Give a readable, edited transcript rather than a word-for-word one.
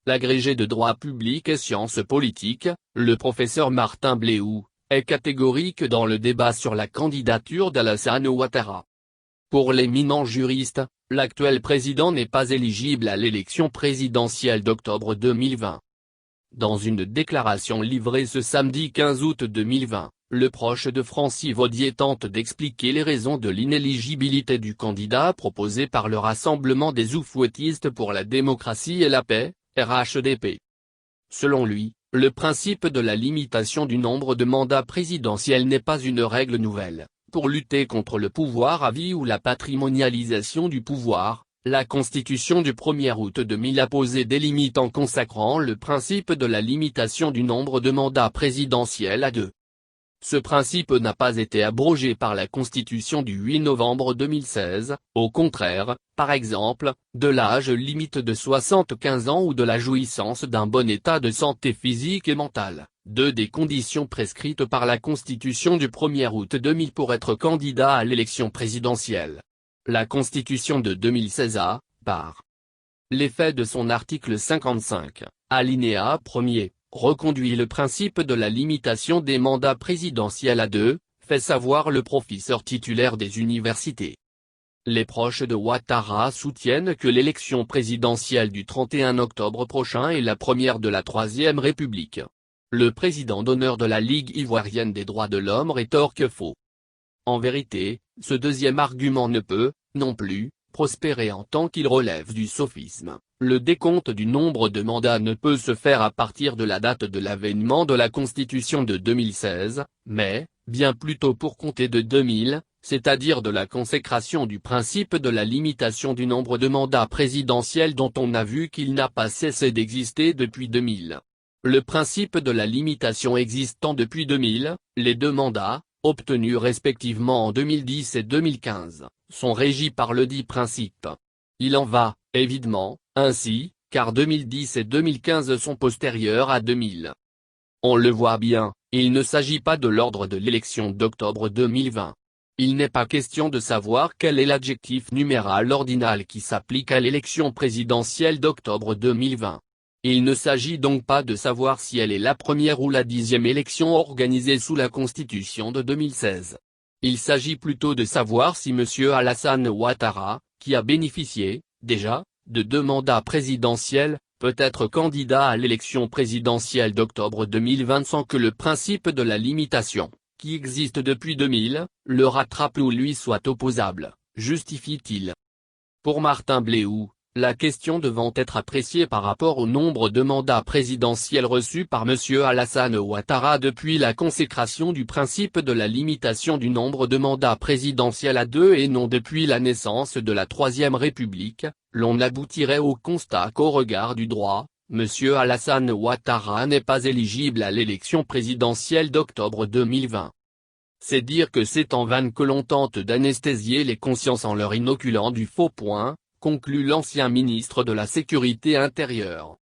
l'agrégé de droit public et sciences politiques, le professeur Martin Bléhou, est catégorique dans le débat sur la candidature d'Alassane Ouattara. Pour l'éminent juriste, l'actuel président n'est pas éligible à l'élection présidentielle d'octobre 2020. Dans une déclaration livrée ce samedi 15 août 2020, le proche de Francis Vaudier tente d'expliquer les raisons de l'inéligibilité du candidat proposé par le Rassemblement des oufouettistes pour la démocratie et la paix, RHDP. Selon lui, le principe de la limitation du nombre de mandats présidentiels n'est pas une règle nouvelle. Pour lutter contre le pouvoir à vie ou la patrimonialisation du pouvoir, la Constitution du 1er août 2000 a posé des limites en consacrant le principe de la limitation du nombre de mandats présidentiels à 2. Ce principe n'a pas été abrogé par la Constitution du 8 novembre 2016, au contraire, par exemple, de l'âge limite de 75 ans ou de la jouissance d'un bon état de santé physique et mentale, deux des conditions prescrites par la Constitution du 1er août 2000 pour être candidat à l'élection présidentielle. La Constitution de 2016 a, par l'effet de son article 55, alinéa 1er, reconduit le principe de la limitation des mandats présidentiels à 2, fait savoir le professeur titulaire des universités. Les proches de Ouattara soutiennent que l'élection présidentielle du 31 octobre prochain est la première de la Troisième République. Le président d'honneur de la Ligue ivoirienne des droits de l'homme rétorque faux. En vérité, ce deuxième argument ne peut, non plus, prospérer en tant qu'il relève du sophisme. Le décompte du nombre de mandats ne peut se faire à partir de la date de l'avènement de la Constitution de 2016, mais, bien plutôt pour compter de 2000, c'est-à-dire de la consécration du principe de la limitation du nombre de mandats présidentiels dont on a vu qu'il n'a pas cessé d'exister depuis 2000. Le principe de la limitation existant depuis 2000, les deux mandats, obtenus respectivement en 2010 et 2015, sont régis par le dit principe. Il en va, évidemment, ainsi, car 2010 et 2015 sont postérieurs à 2000. On le voit bien, il ne s'agit pas de l'ordre de l'élection d'octobre 2020. Il n'est pas question de savoir quel est l'adjectif numéral ordinal qui s'applique à l'élection présidentielle d'octobre 2020. Il ne s'agit donc pas de savoir si elle est la première ou la 10e élection organisée sous la Constitution de 2016. Il s'agit plutôt de savoir si M. Alassane Ouattara, qui a bénéficié, déjà, de 2 mandats présidentiels, peut être candidat à l'élection présidentielle d'octobre 2020 sans que le principe de la limitation, qui existe depuis 2000, le rattrape ou lui soit opposable, justifie-t-il. Pour Martin Bléhou, la question devant être appréciée par rapport au nombre de mandats présidentiels reçus par M. Alassane Ouattara depuis la consécration du principe de la limitation du nombre de mandats présidentiels à 2 et non depuis la naissance de la Troisième République, l'on aboutirait au constat qu'au regard du droit, M. Alassane Ouattara n'est pas éligible à l'élection présidentielle d'octobre 2020. C'est dire que c'est en vain que l'on tente d'anesthésier les consciences en leur inoculant du faux point, conclut l'ancien ministre de la Sécurité intérieure.